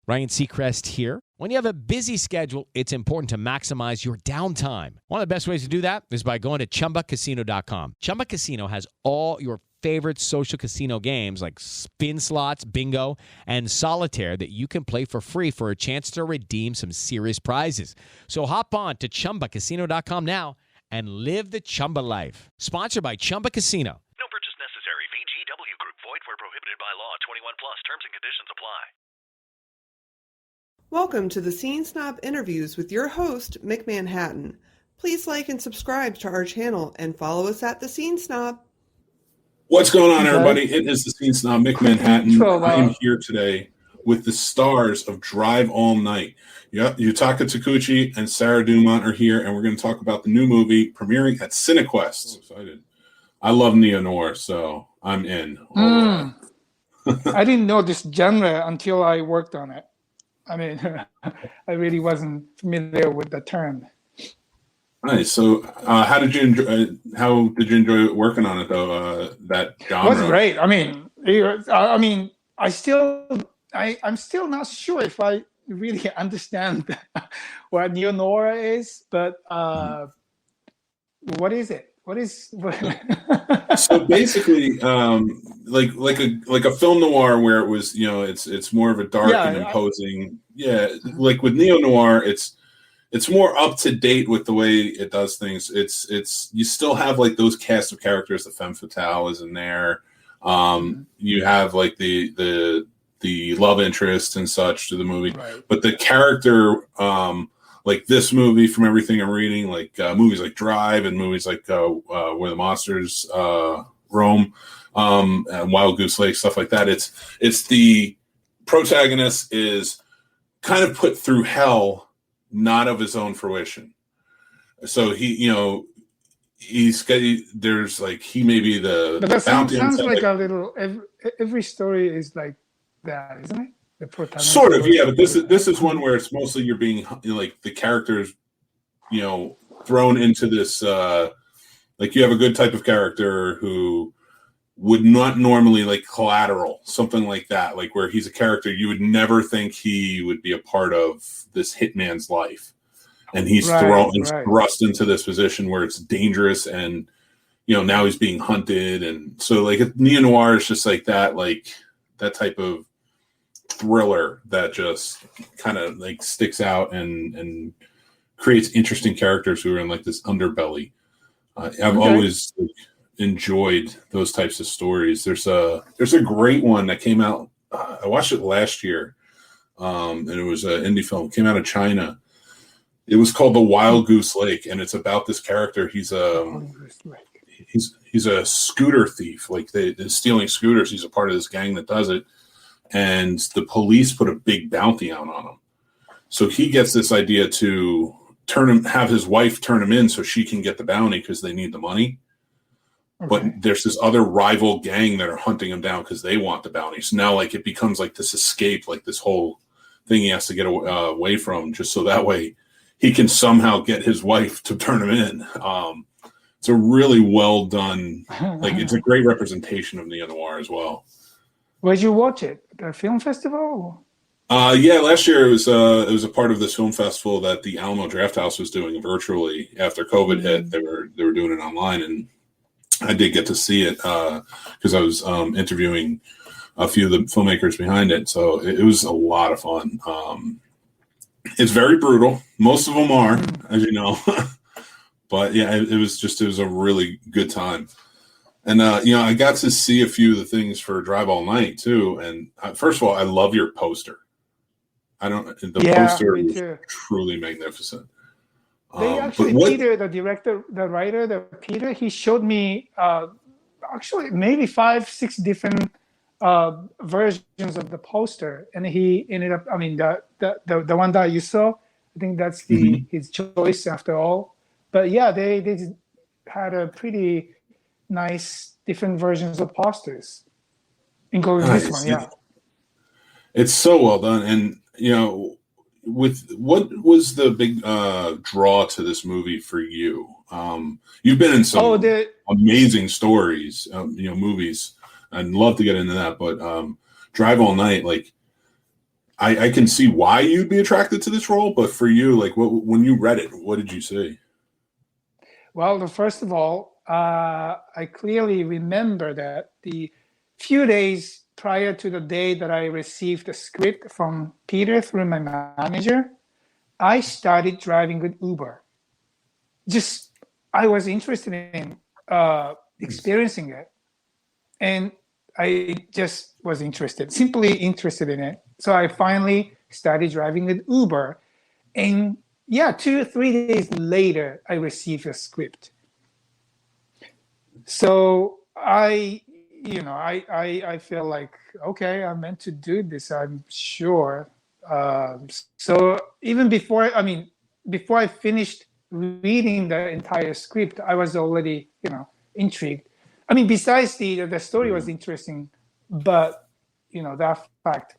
Ryan Seacrest here. When you have a busy schedule, it's important to maximize your downtime. One of the best ways to do that is by going to ChumbaCasino.com. Chumba Casino has all your favorite social casino games like spin slots, bingo, and solitaire that you can play for free for a chance to redeem some serious prizes. So hop on to ChumbaCasino.com now and live the Chumba life. Sponsored by Chumba Casino. No purchase necessary. VGW Group. Void where prohibited by law. 21 plus. Terms and conditions apply. Welcome to the Scene Snob Interviews with your host, Mick Manhattan. Please like and subscribe to our channel and follow us at the Scene Snob. What's going on, everybody? It is the Scene Snob, Mick Manhattan. I am here today with the stars of Drive All Night. Yutaka Takeuchi and Sarah Dumont are here, and we're going to talk about the new movie premiering at Cinequest. So excited. I love Neo Noir, so I'm in. I didn't know this genre until I worked on it. I mean, I really wasn't familiar with the term. Nice. So, how did you enjoy working on it, though? That genre. It was great. I'm still not sure if I really understand what Neo Noir is, but what is it? So basically, like a film noir where it was, it's more of a dark and imposing. Like with Neo Noir, it's more up to date with the way it does things. It's you still have like those cast of characters. The femme fatale is in there. You have like the love interest and such to the movie, right. But the character, like this movie, from everything I'm reading, like movies like Drive and movies like Where the Monsters Roam, and Wild Goose Lake, stuff like that. It's the protagonist is kind of put through hell, not of his own fruition. So he may be the. But that sounds like a little. Every story is like that, isn't it? The protagonist. Sort of, yeah. But this is one where it's mostly you're being like the characters, thrown into this. Like you have a good type of character who would not normally, like Collateral, something like that, like where he's a character you would never think he would be a part of this hitman's life, and he's thrust into this position where it's dangerous, and now he's being hunted, and so like Neo Noir is just like that type of thriller that just kind of like sticks out and creates interesting characters who are in like this underbelly. I've always enjoyed those types of stories. There's a great one that came out. I watched it last year, and it was an indie film. It came out of China. It was called The Wild Goose Lake, and it's about this character. He's a scooter thief. Like they're stealing scooters. He's a part of this gang that does it, and the police put a big bounty out on him. So he gets this idea to have his wife turn him in so she can get the bounty because they need the money. Okay. But there's this other rival gang that are hunting him down because they want the bounty. So now, like, it becomes like this escape, like this whole thing he has to get away from, just so that way he can somehow get his wife to turn him in. It's a really well done, like, it's a great representation of Neo Noir as well. Where'd you watch it? The film festival? Last year it was a part of this film festival that the Alamo Drafthouse was doing virtually. After COVID hit, they were doing it online, and I did get to see it because I was interviewing a few of the filmmakers behind it. So it was a lot of fun. It's very brutal. Most of them are, as you know. But yeah, it was a really good time. And, I got to see a few of the things for Drive All Night too. And first of all, I love your poster. Poster is truly magnificent. They actually, Peter, the director, the writer, Peter, he showed me actually maybe 5-6 different versions of the poster, and he ended up. I mean, the one that you saw, I think that's his choice after all. But yeah, they had a pretty nice different versions of posters, including this one. Yeah, it's so well done, and with what was the big draw to this movie for you? You've been in some amazing stories, movies. I'd love to get into that, but Drive All Night, like I can see why you'd be attracted to this role, but for you, like, when you read it, what did you see? Well, first of all, I clearly remember that the few days prior to the day that I received the script from Peter through my manager, I started driving with Uber. Just, I was interested in experiencing it. And I just was simply interested in it. So I finally started driving with Uber. And 2 or 3 days later, I received a script. So I feel like, okay, I'm meant to do this, I'm sure. So even before I finished reading the entire script, I was already, intrigued. I mean, besides the story was interesting, but that fact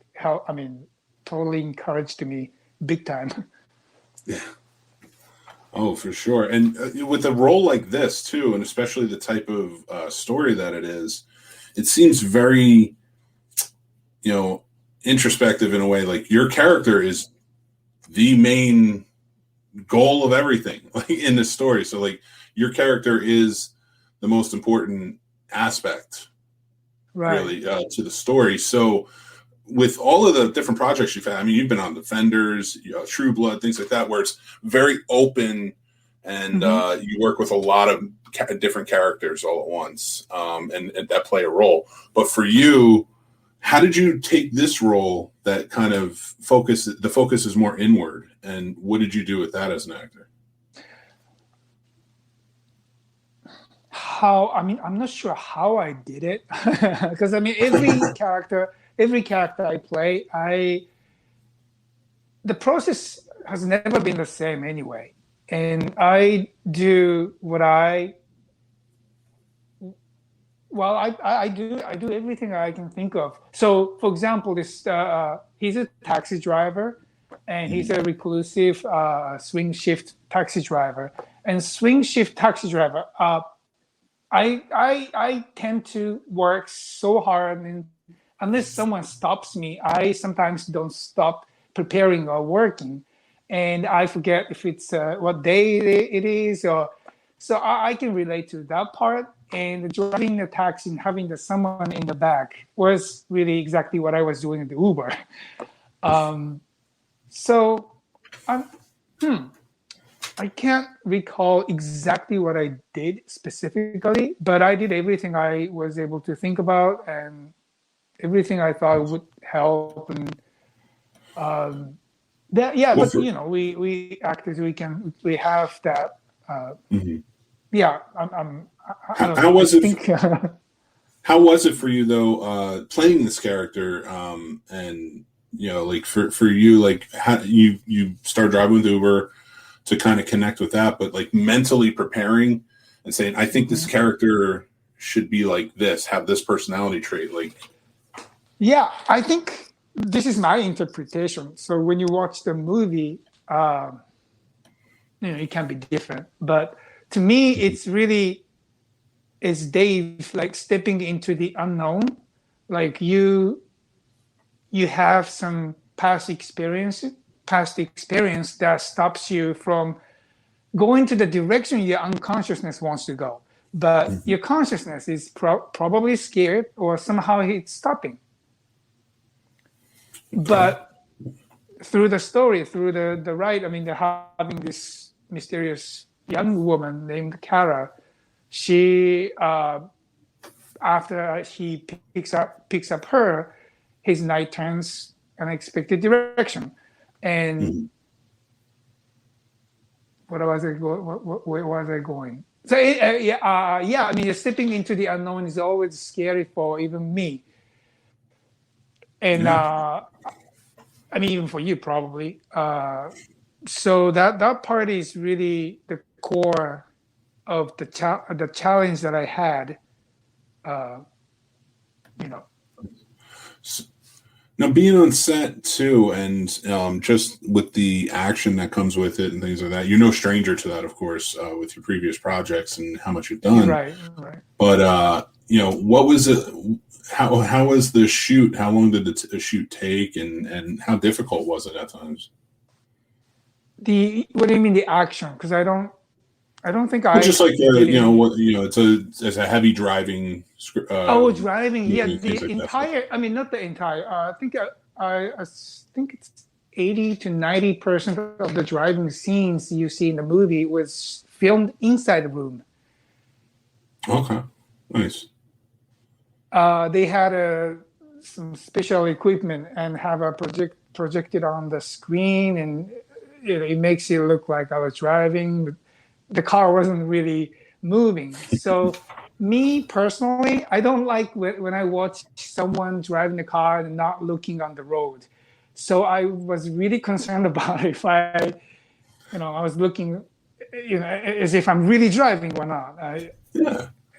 totally encouraged me big time. Yeah. Oh, for sure. And with a role like this too, and especially the type of story that it is, it seems very, introspective in a way. Like, your character is the main goal of everything, like, in this story. So, like, your character is the most important aspect, right, really, to the story. So with all of the different projects you've had, I mean, you've been on Defenders, True Blood, things like that, where it's very open and you work with a lot of different characters all at once, and that play a role. But for you, how did you take this role that kind of focus is more inward, and what did you do with that as an actor? I'm not sure how I did it, because every character I play, the process has never been the same anyway, and I do what I do everything I can think of. So, for example, this he's a taxi driver, and he's a reclusive swing shift taxi driver. And swing shift taxi driver, I tend to work so hard, and unless someone stops me, I sometimes don't stop preparing or working, and I forget if it's what day it is, or so I can relate to that part. And driving the taxi and having someone in the back was really exactly what I was doing in the Uber. I can't recall exactly what I did specifically, but I did everything I was able to think about and everything I thought would help. And we actors, we have that. Yeah, I don't know. How was it for you though, playing this character? And like for you, like, how you start driving with Uber to kind of connect with that, but like mentally preparing and saying, I think this character should be like this, have this personality trait. Like, yeah, I think this is my interpretation. So when you watch the movie, it can be different, but to me, it's Dave, like, stepping into the unknown. Like, you have some past experience that stops you from going to the direction your unconsciousness wants to go. But your consciousness is probably scared, or somehow it's stopping. But through the story, through the ride, they're having this mysterious young woman named Kara. She after he picks up her, his night turns unexpected direction. And where was I going? So stepping into the unknown is always scary for even me, and even for you probably. So that part is really the core of the challenge that I had. Now, being on set too, and just with the action that comes with it and things like that, you're no stranger to that, of course, with your previous projects and how much you've done. Right. But what was it? How was the shoot? How long did the shoot take, and how difficult was it at times? What do you mean the action? Because I don't think I just like it's a heavy driving. Driving. Yeah, the like entire. I mean, not the entire. I think it's 80 to 90% of the driving scenes you see in the movie was filmed inside the room. Okay, nice. They had some special equipment and have a projected on the screen, and it makes it look like I was driving, but the car wasn't really moving. So me personally, I don't like when I watch someone driving the car and not looking on the road. So I was really concerned about if I was looking, as if I'm really driving or not.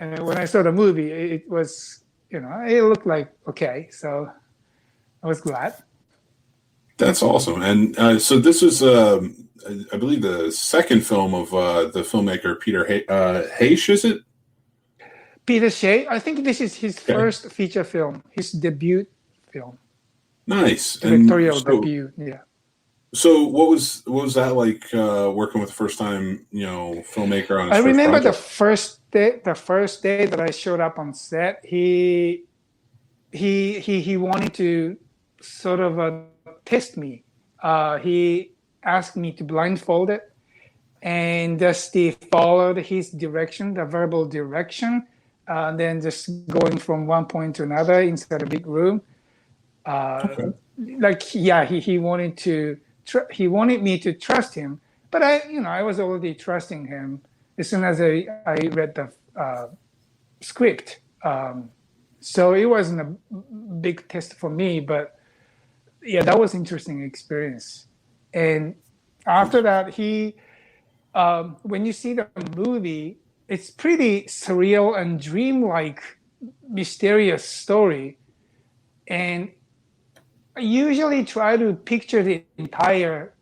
And when I saw the movie, it was, it looked like okay. So I was glad. That's awesome. And so this was, I believe, the second film of the filmmaker Peter Heisch, is it? Peter Shea. I think this is his first feature film, his debut film. Nice. Directorial debut, yeah. So what was that like working with the first time, filmmaker on his I remember project? the first day that I showed up on set, he wanted to sort of test me. He asked me to blindfold it and just followed his direction, the verbal direction, then just going from one point to another inside a big room. He wanted me to trust him, but I was already trusting him as soon as I read the script. So it wasn't a big test for me, but yeah, that was interesting experience. And after that, when you see the movie, it's pretty surreal and dreamlike, mysterious story. And I usually try to picture the entire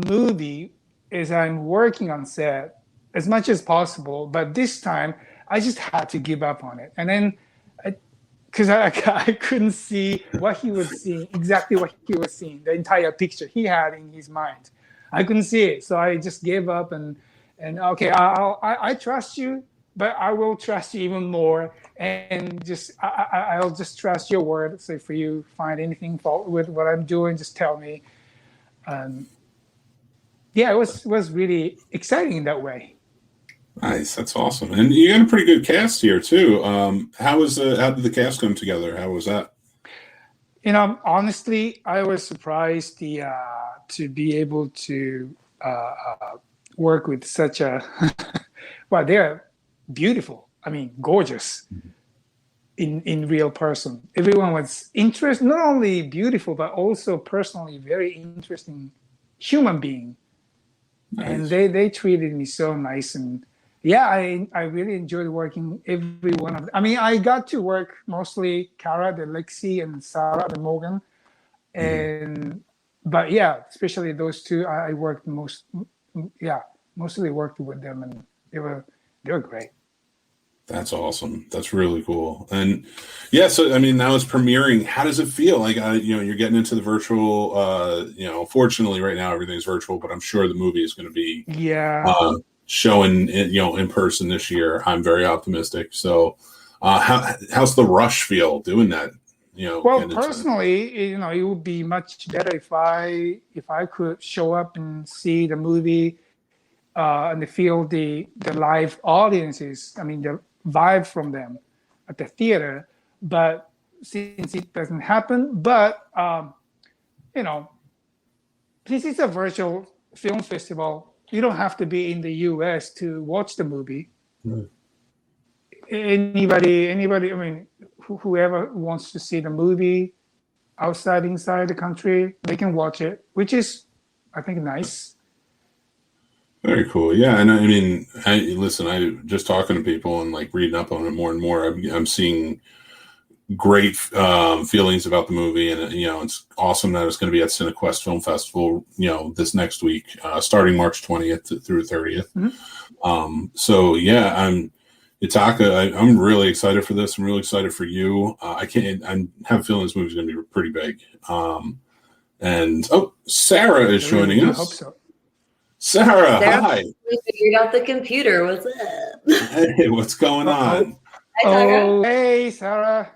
movie as I'm working on set as much as possible. But this time, I just had to give up on it. And then, because I couldn't see what he was seeing, exactly what he was seeing, the entire picture he had in his mind. I couldn't see it. So I just gave up and okay, I trust you, but I will trust you even more. And I'll just trust your word. So if you find anything fault with what I'm doing, just tell me. It was really exciting in that way. Nice, that's awesome, and you got a pretty good cast here too. How did the cast come together? How was that? Honestly, I was surprised to be able to work with such a well, they're beautiful. I mean, gorgeous in real person. Everyone was interested, not only beautiful but also personally very interesting human being. Nice. And they treated me so nice, and yeah, I really enjoyed working every one of them. I mean, I got to work mostly Cara, the Lexi, and Sarah, the Morgan, but yeah, especially those two, I worked mostly worked with them, and they were great. That's awesome. That's really cool. And yeah, so I mean, now it's premiering. How does it feel? Like, you're getting into the virtual. Fortunately, right now everything's virtual, but I'm sure the movie is going to be showing in person this year. I'm very optimistic. So, how's the rush feel doing that? Well, personally, it would be much better if I could show up and see the movie and feel the live audiences. I mean, the vibe from them at the theater. But since it doesn't happen, this is a virtual film festival. You don't have to be in the U.S. to watch the movie. Right. Anybody. I mean, whoever wants to see the movie inside the country, they can watch it, which is, I think, nice. Very cool. Yeah. And I mean, I just talking to people and like reading up on it more and more, I'm seeing great feelings about the movie, and it's awesome that it's going to be at Cinequest Film Festival, this next week, starting March 20th through 30th. Mm-hmm. So yeah, Yutaka, I'm really excited for this. I'm really excited for you. I have a feeling this movie's going to be pretty big. Sarah is joining us. I hope so. Sarah, hi. We figured out the computer. What's up? Hey, what's going on? Oh, hey, Sarah.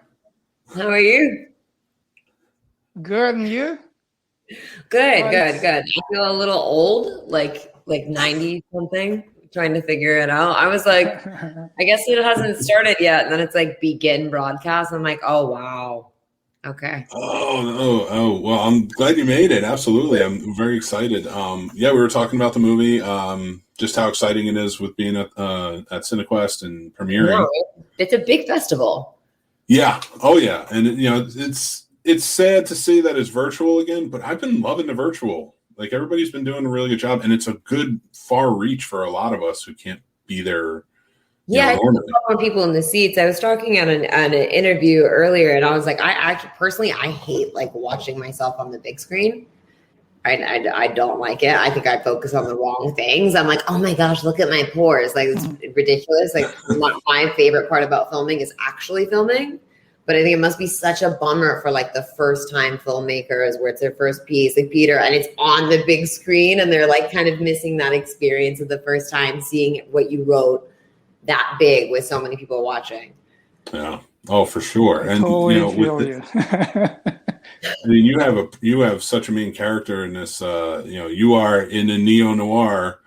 How are you? Good, and you? Good. I feel a little old, like 90 something, trying to figure it out. I was like, I guess it hasn't started yet. And then it's like begin broadcast. I'm like, oh, wow. Okay. Oh, well, I'm glad you made it. Absolutely. I'm very excited. We were talking about the movie, just how exciting it is with being at Cinequest and premiering. No, it's a big festival. Yeah. Oh, yeah. And, it's sad to see that it's virtual again, but I've been loving the virtual. Like, everybody's been doing a really good job, and it's a good far reach for a lot of us who can't be there. Yeah, I think more people in the seats. I was talking on an interview earlier, and I was like, I actually personally, I hate like watching myself on the big screen. I don't like it. I think I focus on the wrong things. I'm like, oh my gosh, look at my pores. Like, it's ridiculous. Like, my favorite part about filming is actually filming. But I think it must be such a bummer for like the first time filmmakers where it's their first piece, like Peter, and it's on the big screen, and they're like kind of missing that experience of the first time seeing what you wrote that big with so many people watching. Yeah. Oh, for sure. And you have such a main character in this. You are in a Neo Noir,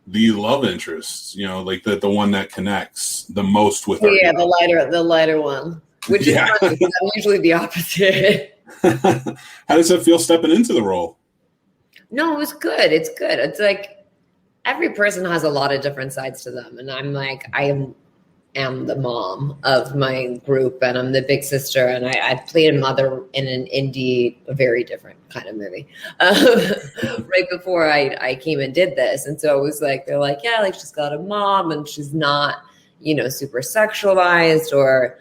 the love interest. Like the one that connects the most with her. Yeah, the lighter one, which is funny, I'm usually the opposite. How does it feel stepping into the role? No, it was good. It's good. It's like, every person has a lot of different sides to them. And I'm like, I am the mom of my group, and I'm the big sister. And I played a mother in an indie, a very different kind of movie, right before I came and did this. And so it was like, they're like, yeah, like she's got a mom and she's not, super sexualized or,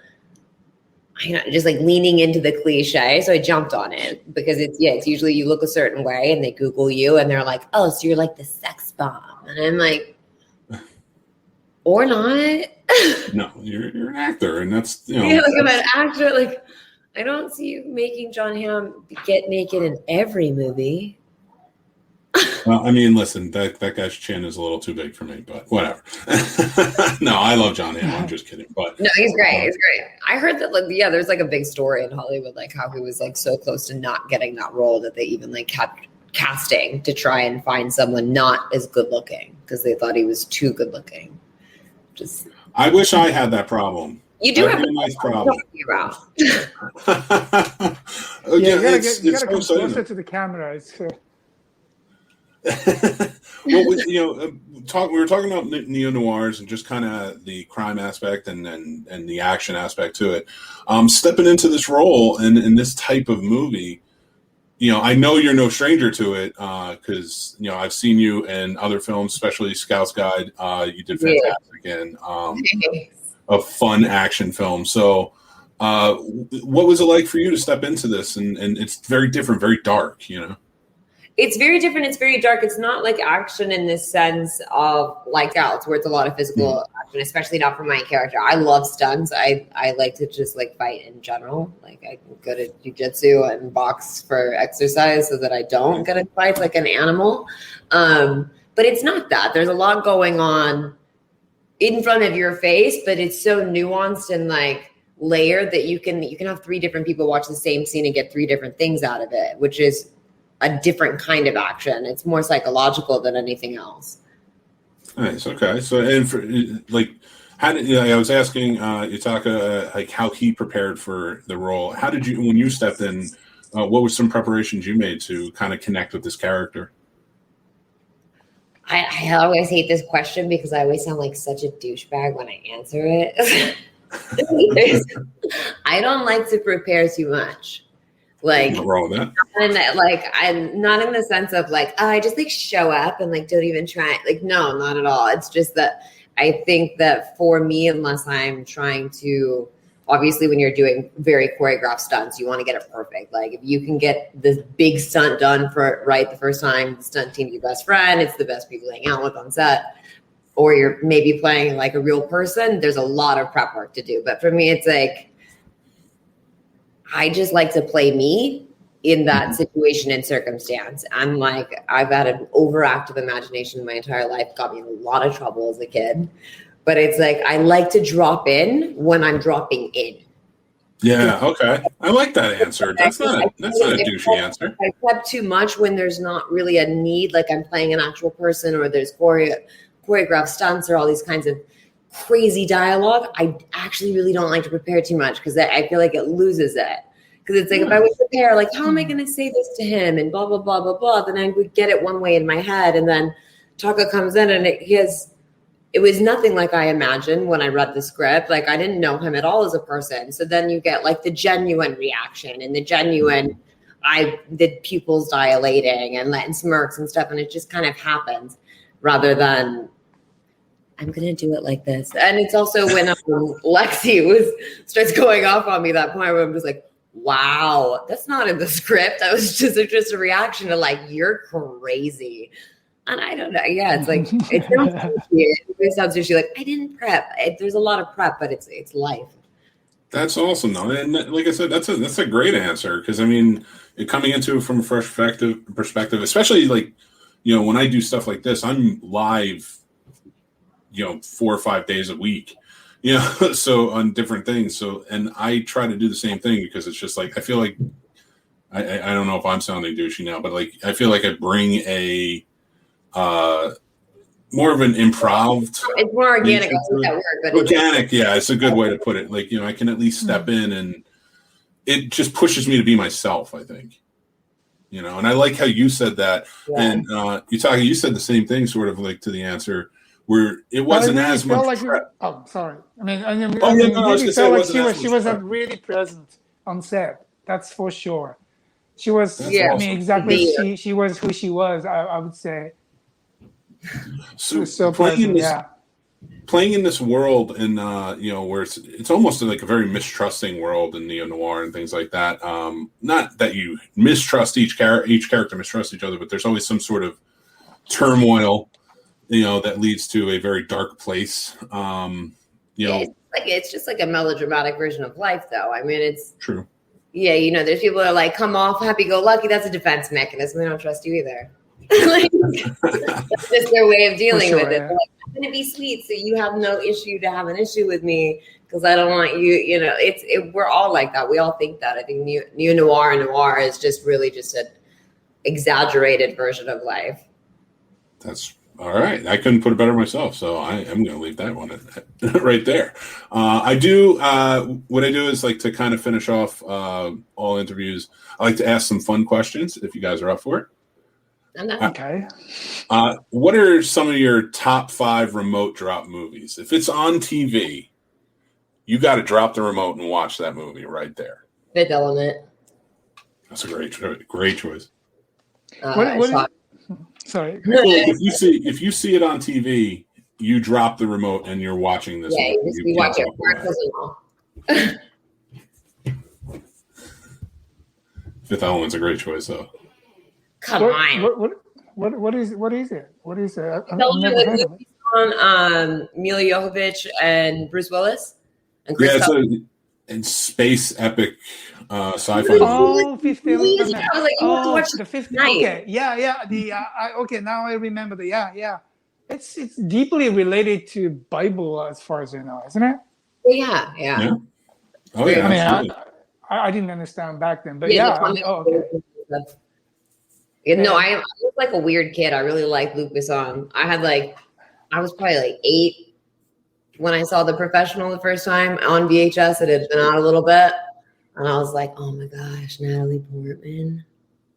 just like leaning into the cliche. So I jumped on it because it's usually you look a certain way and they Google you and they're like, oh, so you're like the sex bomb. And I'm like, or not. No, you're an actor, and that's like I'm an actor. Like, I don't see you making John Hamm get naked in every movie. Well, I mean, listen, that guy's chin is a little too big for me, but whatever. No, I love John Hamm. I'm just kidding. But no, he's great. He's great. I heard that, there's like a big story in Hollywood, like how he was like so close to not getting that role that they even like kept casting to try and find someone not as good looking because they thought he was too good looking. I wish I had that problem. You do have a nice problem. You gotta come closer to the camera. Well, we were talking about neo noirs and just kind of the crime aspect and the action aspect to it. Stepping into this role and in this type of movie, I know you're no stranger to it because I've seen you in other films, especially Scout's Guide. You did fantastic in a fun action film. So, what was it like for you to step into this? And it's very different, very dark, It's very different. It's very dark. It's not like action in this sense of like Alex, where it's a lot of physical action, especially not for my character. I love stunts. I like to just like fight in general. Like I go to jujitsu and box for exercise so that I don't get in fights like an animal. But it's not that. There's a lot going on in front of your face, but it's so nuanced and like layered that you can have three different people watch the same scene and get three different things out of it, which is a different kind of action. It's more psychological than anything else. Nice. Okay. So, and for like, how did I was asking Yutaka like how he prepared for the role. How did you, when you stepped in, what were some preparations you made to kind of connect with this character? I always hate this question because I always sound like such a douchebag when I answer it. I don't like to prepare too much. Like, I'm not in the sense of like, oh, I just like show up and like don't even try. Like, no, not at all. It's just that I think that for me, unless I'm trying to, obviously when you're doing very choreographed stunts, you want to get it perfect. Like if you can get this big stunt done right the first time, the stunt team's your best friend. It's the best people to hang out with on set. or you're maybe playing like a real person, there's a lot of prep work to do. But for me, it's like, I just like to play me in that situation and circumstance. I'm like, I've had an overactive imagination my entire life, got me in a lot of trouble as a kid. But it's like, I like to drop in when I'm dropping in. Yeah, okay. I like that answer. That's not a douchey answer. I prep too much when there's not really a need, like I'm playing an actual person or there's choreographed stunts or all these kinds of crazy dialogue. I actually really don't like to prepare too much because I feel like it loses it. Because it's like, if I would prepare, like, how am I going to say this to him and blah, blah, blah, blah, blah, then I would get it one way in my head. And then Taka comes in and it was nothing like I imagined when I read the script. Like, I didn't know him at all as a person. So then you get like the genuine reaction and the genuine, the pupils dilating and smirks and stuff. And it just kind of happens rather than, I'm going to do it like this. And it's also when Lexi starts going off on me, that point where I'm just like, wow, that's not in the script. That was just a reaction to like, you're crazy. And I don't know. Yeah, it's like, it sounds weird. It sounds douchey. Like, I didn't prep. There's a lot of prep, but it's life. That's awesome, though. And like I said, that's a great answer. Because, I mean, coming into it from a fresh perspective, especially like, when I do stuff like this, I'm live 4 or 5 days a week, so on different things. So, and I try to do the same thing because it's just like, I feel like, I don't know if I'm sounding douchey now, but like, I feel like I bring a, more of an improv. It's more organic. I think that word, but organic. Yeah. It's a good way to put it. Like, I can at least step in and it just pushes me to be myself, I think. And I like how you said that. Yeah. And Yutaka, you said the same thing, sort of like to the answer, where it wasn't as much. Like sorry. I mean, she wasn't really present on set. That's for sure. She was. Awesome. I mean, exactly. She was who she was. I would say. So playing in this world, and where it's almost like a very mistrusting world in Neo Noir and things like that. Not that you mistrust each character mistrust each other, but there's always some sort of turmoil. That leads to a very dark place. It's just like a melodramatic version of life, though. I mean, it's true. Yeah, there's people that are like, come off happy-go-lucky. That's a defense mechanism. They don't trust you either. That's just their way of dealing with it. Yeah. They're like, I'm going to be sweet, so you have no issue to have an issue with me because I don't want you. We're all like that. We all think that. I think Neo Noir and Noir is just really just an exaggerated version of life. That's all right. I couldn't put it better myself, so I am going to leave that one right there. What I do is like to kind of finish off all interviews. I like to ask some fun questions if you guys are up for it. Okay. What are some of your top 5 remote drop movies? If it's on TV, you got to drop the remote and watch that movie right there. Fifth Element. That's a great choice. Sorry. If you see it on TV, you drop the remote and you're watching this. Yeah, you watch it. Fifth Element's a great choice, though. Come on. What is it? What is it? I've never heard of it. On Mila Jovovich and Bruce Willis. And Chris it's space epic sci-fi. Oh, Fifth Element. I was like, you have to watch the Fifth. night. Okay, yeah. Okay, now I remember yeah. It's deeply related to Bible as far as I know, isn't it? Yeah. Oh yeah. I mean, I didn't understand back then, but okay. No, I was like a weird kid. I really liked Luc Besson. I was probably like 8 when I saw The Professional the first time on VHS. It had been out a little bit. And I was like, oh my gosh, Natalie Portman.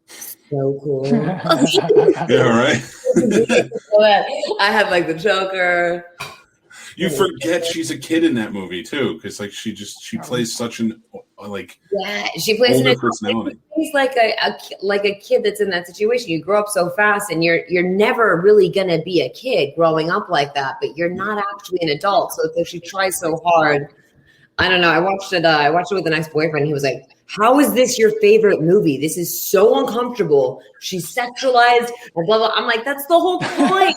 So cool. Yeah, right. I had like the Joker. You forget she's a kid in that movie too, because like she plays such an she plays older personality. She's like a kid that's in that situation. You grow up so fast, and you're never really gonna be a kid growing up like that, but you're not actually an adult. So it's like she tries so hard. I don't know. I watched it with an ex-boyfriend. He was like, "How is this your favorite movie? This is so uncomfortable. She's sexualized and blah blah." I'm like, "That's the whole point.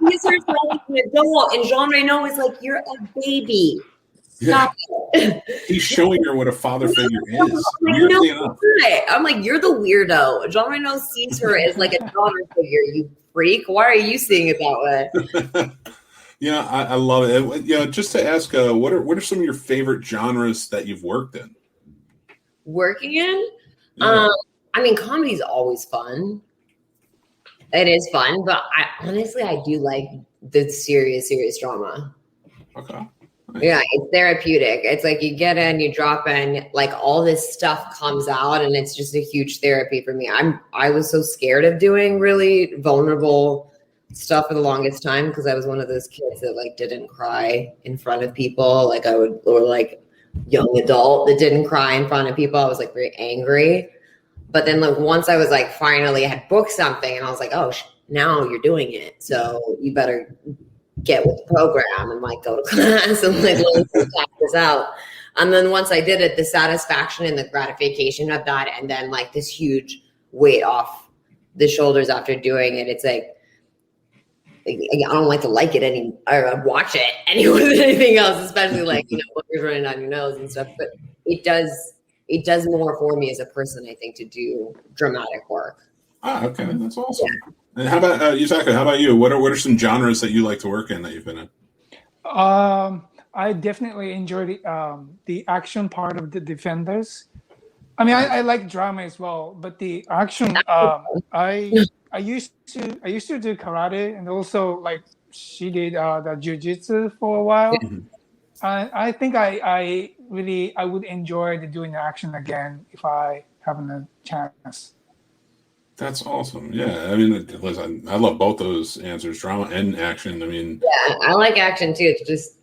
Caesar's like an adult, and Jean Reno is like, you're a baby. Yeah. Stop it. He's showing her what a father figure is. Like, Weirdly no, enough. I'm like, you're the weirdo. Jean Reno sees her as like a daughter figure, you freak. Why are you seeing it that way? Yeah, I love it. Just to ask, what are some of your favorite genres that you've worked in? Working in? Yeah. I mean, comedy is always fun. It is fun, but I do like the serious drama. Okay. Nice. Yeah, it's therapeutic. It's like you get in, you drop in, like all this stuff comes out, and it's just a huge therapy for me. I was so scared of doing really vulnerable stuff for the longest time because I was one of those kids that like didn't cry in front of people. Like or like young adult that didn't cry in front of people. I was like very angry. But then like once I was like finally had booked something, and I was like, oh, now you're doing it, so you better get with the program and like go to class and like check this out. And then once I did it, the satisfaction and the gratification of that, and then like this huge weight off the shoulders after doing it, it's like I don't like to like it or watch it any more than anything else, especially like, boogers running down your nose and stuff. But it does more for me as a person, I think, to do dramatic work. Okay, that's awesome. Yeah. And how about Yutaka? How about you? What are some genres that you like to work in that you've been in? I definitely enjoy the action part of the Defenders. I mean, I like drama as well, but the action. I used to do karate, and also like she did the jiu-jitsu for a while. I think I would enjoy doing the action again if I have a chance. That's awesome. Yeah, I mean, listen, I love both those answers, drama and action. I mean, yeah, I like action too. It's just,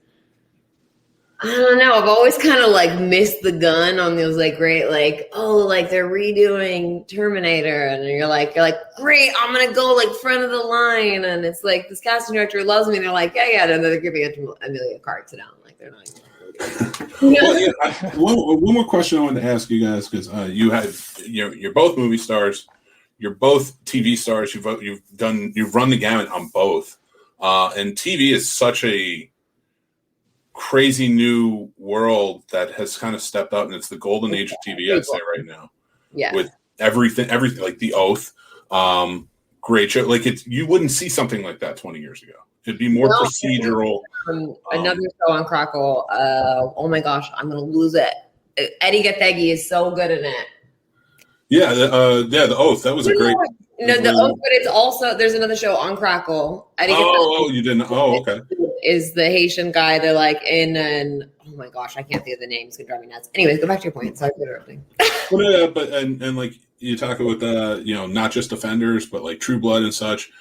I don't know. I've always kind of like missed the gun on those like great, like, oh, like they're redoing Terminator, and you're like, great, I'm gonna go like front of the line, and it's like this casting director loves me, and they're like, yeah, and they're giving Amelia Clark to down, like they're not. Well, yeah, one more question I wanted to ask you guys, because you're both movie stars. You're both TV stars. You've run the gamut on both, and TV is such a crazy new world that has kind of stepped up, and it's the golden age of TV, I'd say, right now. Yeah, with everything like The Oath, great show. Like you wouldn't see something like that 20 years ago. It'd be more procedural. Another show on Crackle. Oh my gosh, I'm gonna lose it. Eddie Gathegi is so good in it. Yeah, The Oath. That was a great. No, The Oath, but it's also there's another show on Crackle. You didn't? Oh, okay. Is the Haitian guy they're like in and oh my gosh, I can't think of the names. It's gonna drive me nuts. Anyways, go back to your point. Sorry for interrupting. And like you talk with not just Defenders, but like True Blood and such.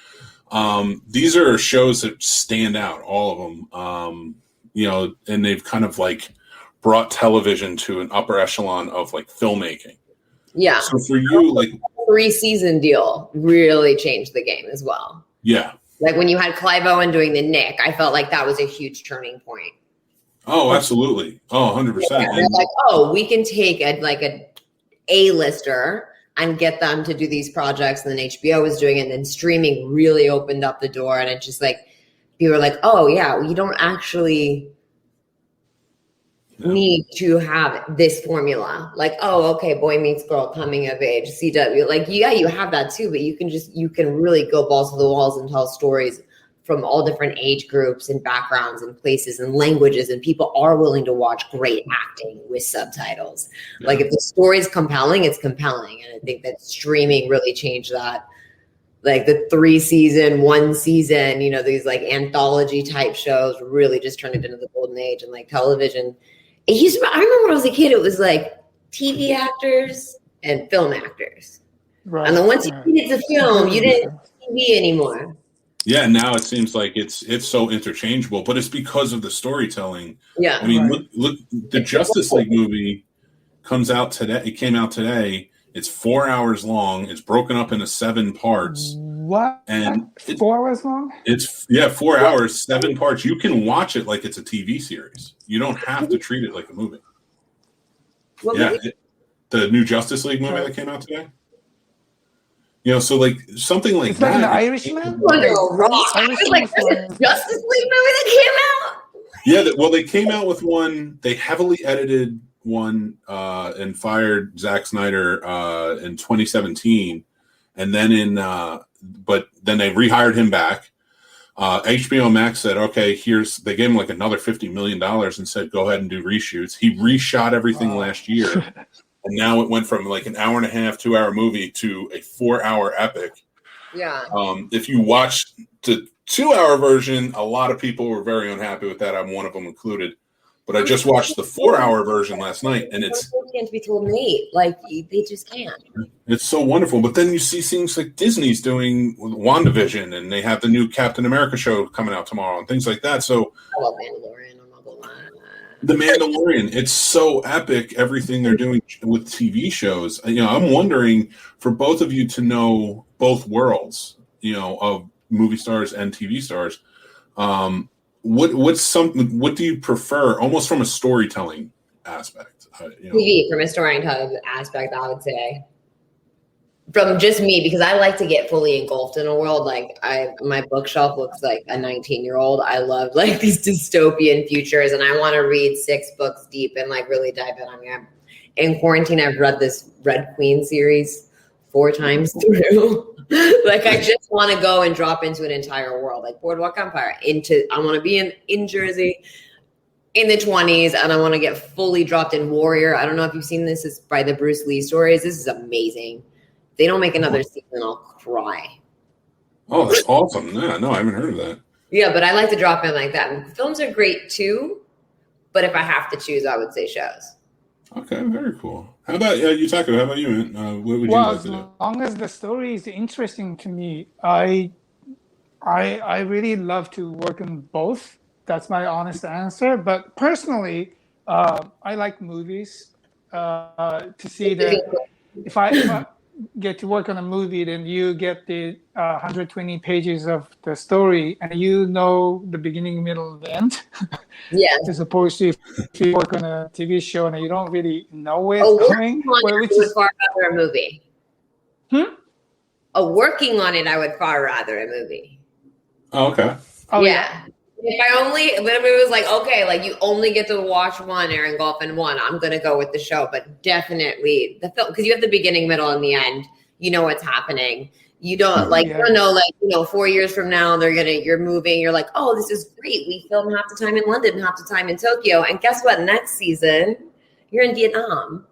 These are shows that stand out, all of them. And they've kind of like brought television to an upper echelon of like filmmaking. Yeah. So for you, like 3-season deal really changed the game as well. Yeah. Like when you had Clive Owen doing the Nick, I felt like that was a huge turning point. Oh, absolutely. Oh, 100%. Yeah, they're like, oh, we can take a A-lister and get them to do these projects. And then HBO was doing it, and then streaming really opened up the door. And it just like, people were like, oh yeah, you don't actually need to have this formula. Like, oh, okay, boy meets girl, coming of age, CW. Like, yeah, you have that too, but you can really go balls to the walls and tell stories from all different age groups and backgrounds and places and languages, and people are willing to watch great acting with subtitles. Yeah. Like if the story's compelling, it's compelling. And I think that streaming really changed that. Like the 3-season, 1 season, these like anthology type shows really just turned it into the golden age. And like television, I remember when I was a kid, it was like TV actors and film actors. Right. And then once you get into film, you didn't TV anymore. Yeah, now it seems like it's so interchangeable, but it's because of the storytelling. Yeah. I mean, look, the Justice League movie comes out today. It came out today. It's 4 hours long. It's broken up into 7 parts. What? And 4 hours long? It's 4 hours, 7 parts. You can watch it like it's a TV series. You don't have to treat it like a movie. The new Justice League movie that came out today. So like something like it's that. like an Irishman. Like there's a Justice League movie that came out. Yeah, well, they came out with one. They heavily edited one and fired Zack Snyder in 2017, and then but then they rehired him back. HBO Max said, okay, they gave him like another $50 million and said, go ahead and do reshoots. He reshot everything last year. And now it went from like an hour and a half, 2-hour movie to a 4-hour epic. Yeah. If you watch the 2-hour version, a lot of people were very unhappy with that. I'm one of them included. But I just watched the 4-hour version last night, and it's can't be told late. Like they just can't. It's so wonderful. But then you see things like Disney's doing WandaVision, and they have the new Captain America show coming out tomorrow, and things like that. So I love Mandalorian. I'm not gonna lie. The Mandalorian, it's so epic. Everything they're doing with TV shows. I'm wondering for both of you to know both worlds, of movie stars and TV stars. What do you prefer, almost from a storytelling aspect? TV from a storytelling aspect, I would say. From just me, because I like to get fully engulfed in a world. Like my bookshelf looks like a 19-year-old. I love like these dystopian futures, and I want to read 6 books deep and like really dive in. I mean, in quarantine, I've read this Red Queen series 4 times through. Like I just want to go and drop into an entire world, like Boardwalk Empire. I want to be in Jersey in the 20s, and I want to get fully dropped in Warrior. I don't know if you've seen this. It's by the Bruce Lee stories. This is amazing. If they don't make another season, I'll cry. Oh, that's awesome. Yeah, no, I haven't heard of that. Yeah, but I like to drop in like that. And films are great too, but if I have to choose, I would say shows. Okay, very cool. How about Yutaka? How about you, man? What would you like to do? As long as the story is interesting to me, I really love to work on both. That's my honest answer. But personally, I like movies. To see that if I get to work on a movie, then you get the 120 pages of the story, and the beginning, middle, and end. Yeah. As opposed to if you work on a TV show and you don't really know where it's going. I would far rather a movie. Working on it, I would far rather a movie. Oh, okay. Oh, yeah. If it was like, okay, like you only get to watch one or engulf in one, I'm going to go with the show. But definitely the film, because you have the beginning, middle, and the end. You know what's happening. You don't you don't know, 4 years from now, you're moving. You're like, oh, this is great. We filmed half the time in London, half the time in Tokyo. And guess what? Next season, you're in Vietnam.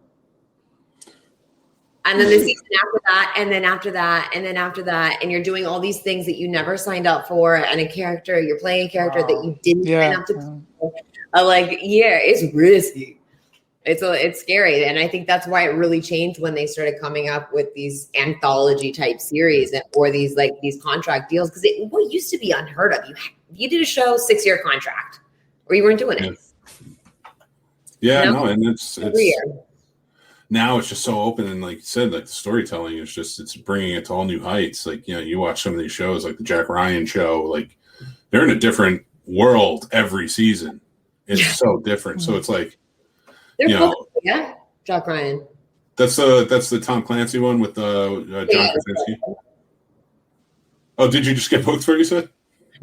And then the season after that, and then after that, and then after that, and you're doing all these things that you never signed up for, and you're playing a character that you didn't sign up to play. It's risky. It's scary, and I think that's why it really changed when they started coming up with these anthology type series or these contract deals, because what used to be unheard of. You did a show 6-year contract, or you weren't doing it. Yeah, no, and it's now it's just so open, and like you said, like the storytelling is it's bringing it to all new heights. Like, you watch some of these shows like the Jack Ryan show, like they're in a different world every season. It's so different. So it's like, Jack Ryan. That's the Tom Clancy one with John Krasinski. Oh, did you just get booked for it, you said?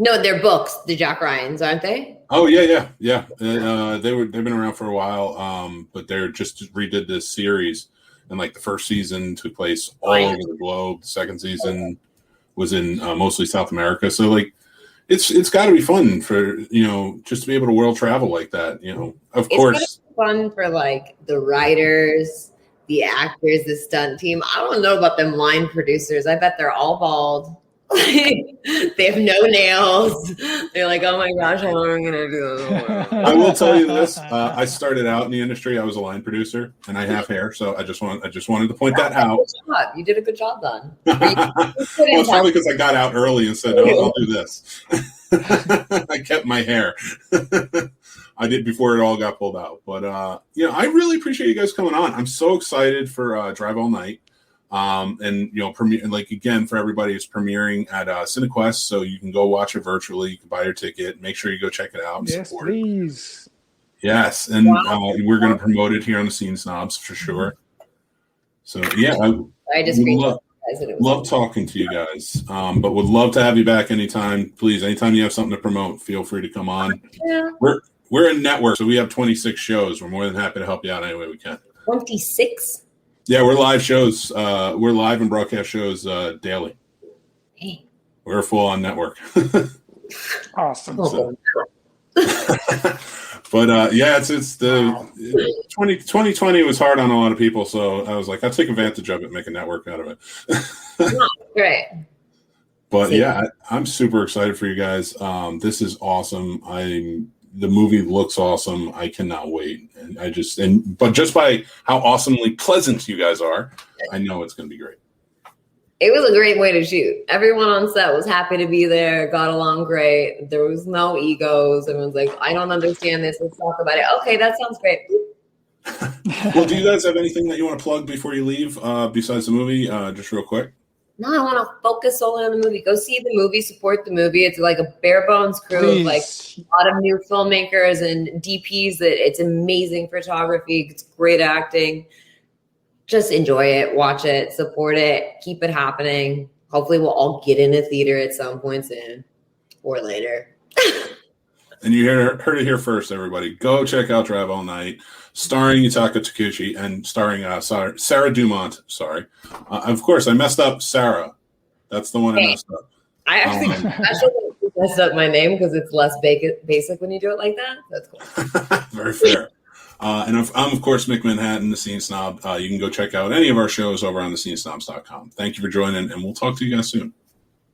No, they're books, the Jack Ryans, aren't they? Oh yeah. They've been around for a while, but they're just redid this series, and like the first season took place all over the globe. The second season was in mostly South America. So like, it's got to be fun for just to be able to world travel like that. Of course, it's fun for like the writers, the actors, the stunt team. I don't know about them line producers. I bet they're all bald. They have no nails. They're like, oh my gosh, how am I gonna do this? I will tell you this. I started out in the industry. I was a line producer, and I have hair, so I just wanted to point that out. You did a good job, then. Well, it's probably because I got out early and said, I'll do this. I kept my hair. I did before it all got pulled out. But I really appreciate you guys coming on. I'm so excited for Drive All Night. Premiere, like, again, for everybody, it's premiering at Cinequest, so you can go watch it virtually. You can buy your ticket. Make sure you go check it out and support please. it. Yes, and we're going to promote it here on the Scene Snobs for sure. So yeah, I just Love talking to you guys. But would love to have you back anytime. Please, anytime you have something to promote, feel free to come on. Yeah. We're a network, so we have 26 shows. We're more than happy to help you out any way we can. 26? Yeah, we're live shows. We're live and broadcast shows daily. Hey. We're a full-on network. Awesome. So. But yeah, it's the 2020 was hard on a lot of people, so I was like, I'll take advantage of it and make a network out of it. Great. But yeah, I'm super excited for you guys. This is awesome. The movie looks awesome. I cannot wait. But just by how awesomely pleasant you guys are, I know it's going to be great. It was a great way to shoot. Everyone on set was happy to be there, got along great. There was no egos. Everyone's like, I don't understand this. Let's talk about it. Okay, that sounds great. Well, do you guys have anything that you want to plug before you leave besides the movie? Just real quick. No, I want to focus solely on the movie. Go see the movie, support the movie. It's like a bare bones crew of like a lot of new filmmakers and DPs. That it's amazing photography. It's great acting. Just enjoy it, watch it, support it, keep it happening. Hopefully we'll all get in a theater at some point soon or later. And you heard it here first, everybody. Go check out Drive All Night, starring Yutaka Takeuchi and starring Sarah Dumont. Sorry. Of course, I messed up Sarah. That's the one I messed up. I actually messed up my name because it's less basic when you do it like that. That's cool. Very fair. And I'm, of course, Mick Manhattan, the Scene Snob. You can go check out any of our shows over on thescenesnobs.com. Thank you for joining, and we'll talk to you guys soon.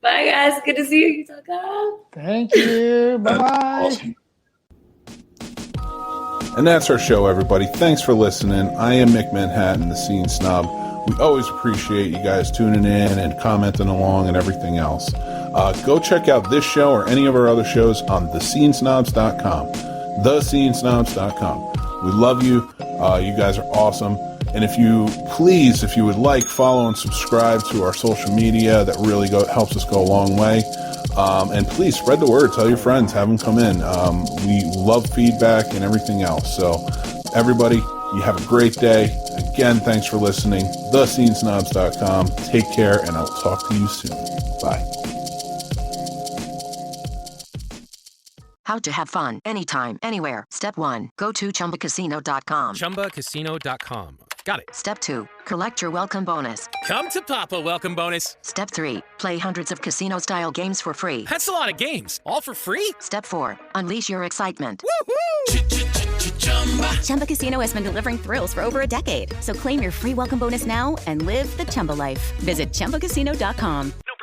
Bye, guys. Good to see you, Yutaka. Thank you. Bye-bye. Awesome. And that's our show, everybody. Thanks for listening. I am Mick Manhattan, the Scene Snob. We always appreciate you guys tuning in and commenting along and everything else. Go check out this show or any of our other shows on thescenesnobs.com. Thescenesnobs.com. We love you. You guys are awesome. And if you would like, follow and subscribe to our social media. That really helps us go a long way. And please spread the word. Tell your friends. Have them come in. We love feedback and everything else. So everybody, you have a great day. Again, thanks for listening. Thescenesnobs.com. Take care, and I'll talk to you soon. Bye. How to have fun anytime, anywhere. Step 1. Go to ChumbaCasino.com. ChumbaCasino.com. Got it. Step 2. Collect your welcome bonus. Come to Papa welcome bonus. Step 3. Play hundreds of casino-style games for free. That's a lot of games. All for free? Step 4. Unleash your excitement. Woohoo! Chumba Casino has been delivering thrills for over a decade. So claim your free welcome bonus now and live the Chumba life. Visit ChumbaCasino.com. No